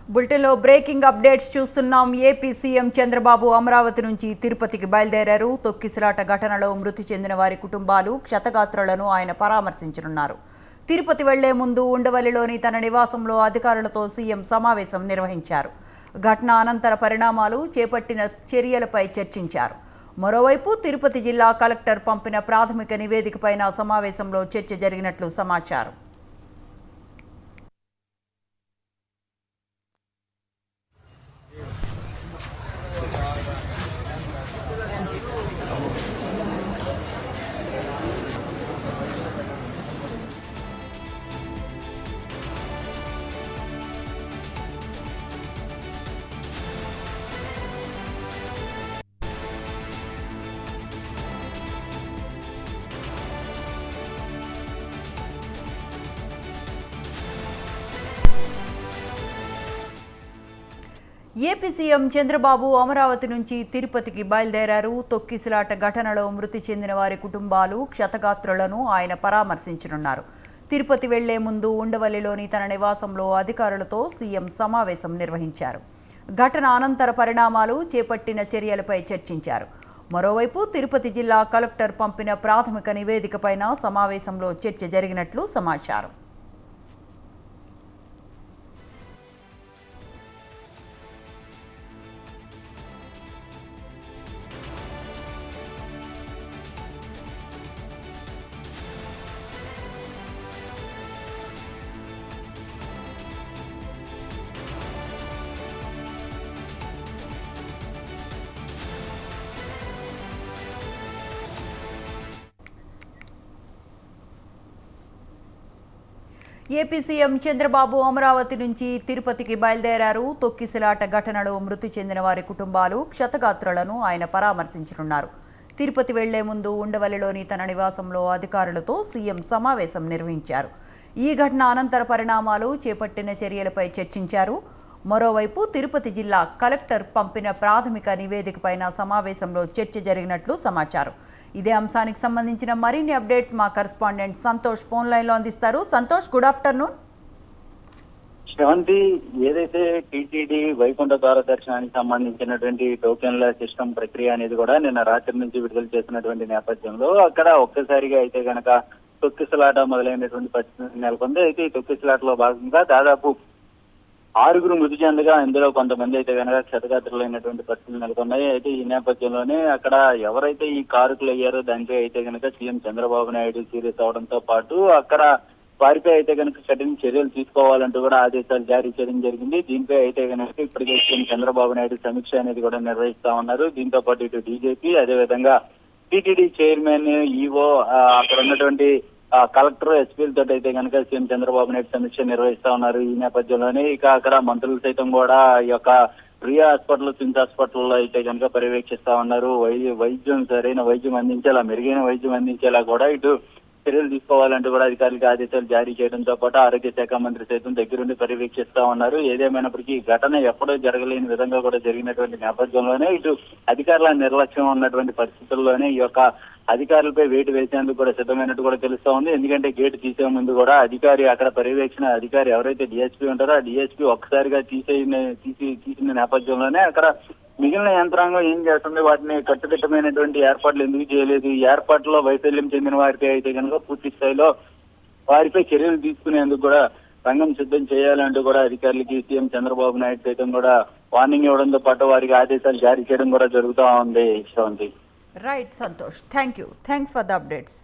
బులెటిన్లో breaking updates చూస్తున్నాం. AP CM Chandrababu Amaravati నుంచి తిరుపతికి బయలుదేరారు. తొక్కిసలాట ఘటనలో మృతి చెందిన వారి కుటుంబాలు, క్షతగాత్రులను ఆయన పరామర్శించనున్నారు. తిరుపతి వెళ్లే ముందు ఉండవల్లిలోని తన నివాసంలో అధికారులతో సీఎం సమావేశం నిర్వహించారు. ఘటన అనంతర పరిణామాలు, చేపట్టిన చర్యలపై చర్చించారు. మరోవైపు తిరుపతి జిల్లా కలెక్టర్ పంపిన ప్రాథమిక నివేదికపైన సమావేశంలో చర్చ జరిగినట్లు సమాచారం. ఏపీ సీఎం చంద్రబాబు అమరావతి నుంచి తిరుపతికి బయలుదేరారు. తొక్కిసలాట ఘటనలో మృతి చెందిన వారి కుటుంబాలు, క్షతగాత్రులను ఆయన పరామర్శించనున్నారు. తిరుపతి వెళ్లే ముందు ఉండవల్లిలోని తన నివాసంలో అధికారులతో సీఎం సమావేశం నిర్వహించారు. ఘటన అనంతర పరిణామాలు, చేపట్టిన చర్యలపై చర్చించారు. మరోవైపు తిరుపతి జిల్లా కలెక్టర్ పంపిన ప్రాథమిక నివేదికపైన సమావేశంలో చర్చ జరిగినట్లు సమాచారం. ఏపీ సీఎం చంద్రబాబు అమరావతి నుంచి తిరుపతికి బయలుదేరారు. తొక్కిసలాట ఘటనలో మృతి చెందిన వారి కుటుంబాలు, క్షతగాత్రులను ఆయన పరామర్శించనున్నారు. తిరుపతి వెళ్లే ముందు ఉండవల్లిలోని తన నివాసంలో అధికారులతో సీఎం సమావేశం నిర్వహించారు. ఈ ఘటన అనంతర పరిణామాలు, చేపట్టిన చర్యలపై చర్చించారు. మరోవైపు తిరుపతి జిల్లా కలెక్టర్ పంపిన ప్రాథమిక నివేదికపైన సమావేశంలో చర్చ జరిగినట్లు సమాచారం. ఇదే అంశానికి సంబంధించిన మరిన్ని అప్డేట్స్ మా కరెస్పాండెంట్ సంతోష్ ఫోన్ లైన్లో అందిస్తారు. Santosh, good afternoon. శ్రవంతి, ఏదైతే టీటీడీ వైకుంఠ ద్వార దర్శనానికి సంబంధించినటువంటి టోకెన్ల సిస్టమ్ ప్రక్రియ అనేది కూడా నిన్న రాత్రి నుంచి విడుదల చేసినటువంటి నేపథ్యంలో అక్కడ ఒక్కసారిగా అయితే గనక తొక్కిసలాట మొదలైనటువంటి పరిస్థితి నెలకొంది. అయితే ఈ తొక్కిసలాటలో భాగంగా దాదాపు 6 మృతి చెందగా ఇందులో కొంతమంది అయితే కనుక క్షతగాత్రులైనటువంటి పరిస్థితులు నెలకొన్నాయి. అయితే ఈ నేపథ్యంలోనే అక్కడ ఎవరైతే ఈ కారుకులు అయ్యారో దానిపై అయితే కనుక సీఎం చంద్రబాబు నాయుడు సీరియస్ అవడంతో పాటు అక్కడ వారిపై అయితే కనుక కఠిన చర్యలు తీసుకోవాలంటూ కూడా ఆదేశాలు జారీ చేయడం జరిగింది. దీనిపై అయితే కనుక ఇప్పటికే సీఎం చంద్రబాబు నాయుడు సమీక్ష అనేది కూడా నిర్వహిస్తా ఉన్నారు. దీంతో పాటు ఇటు డీజీపీ, అదేవిధంగా టీటీడీ చైర్మన్, ఈవో, అక్కడ ఉన్నటువంటి కలెక్టర్, ఎస్పీలతో అయితే కనుక సీఎం చంద్రబాబు నాయుడు సమీక్ష నిర్వహిస్తా ఉన్నారు. ఈ నేపథ్యంలోనే ఇక అక్కడ మంత్రులు సైతం కూడా ఈ యొక్క ప్రియా హాస్పిటల్, సిమ్స్ హాస్పిటల్లో అయితే కనుక పర్యవేక్షిస్తా ఉన్నారు. వైద్యం సరైన వైద్యం అందించేలా, మెరుగైన వైద్యం అందించేలా కూడా ఇటు చర్యలు తీసుకోవాలంటూ కూడా అధికారులకు ఆదేశాలు జారీ చేయడంతో పాటు ఆరోగ్య శాఖ మంత్రి సైతం దగ్గరుండి పర్యవేక్షిస్తా ఉన్నారు. ఏదేమైనప్పటికీ ఘటన ఎప్పుడో జరగలేని విధంగా కూడా జరిగినటువంటి నేపథ్యంలోనే ఇటు అధికారుల నిర్లక్ష్యం ఉన్నటువంటి పరిస్థితుల్లోనే ఈ యొక్క అధికారులపై వేటు వేసేందుకు కూడా సిద్ధమైనట్టు కూడా తెలుస్తా ఉంది. ఎందుకంటే గేటు తీసే ముందు కూడా అధికారి, అక్కడ పర్యవేక్షణ అధికారి ఎవరైతే డిఎస్పీ ఉంటారో ఆ డిఎస్పీ ఒక్కసారిగా తీసిన నేపథ్యంలోనే అక్కడ మిగిలిన యంత్రాంగం ఏం చేస్తుంది, వాటిని కట్టుదిట్టమైనటువంటి ఏర్పాట్లు ఎందుకు చేయలేదు, ఈ ఏర్పాట్లలో వైఫల్యం చెందిన వారిపై అయితే కనుక పూర్తి స్థాయిలో వారిపై చర్యలు తీసుకునేందుకు కూడా రంగం సిద్ధం చేయాలంటూ కూడా అధికారులకి సీఎం చంద్రబాబు నాయుడు సైతం కూడా వార్నింగ్ ఇవ్వడంతో పాటు వారికి ఆదేశాలు జారీ చేయడం కూడా జరుగుతూ ఉంది. Sravanthi. Right Santosh, thank you. Thanks for the updates.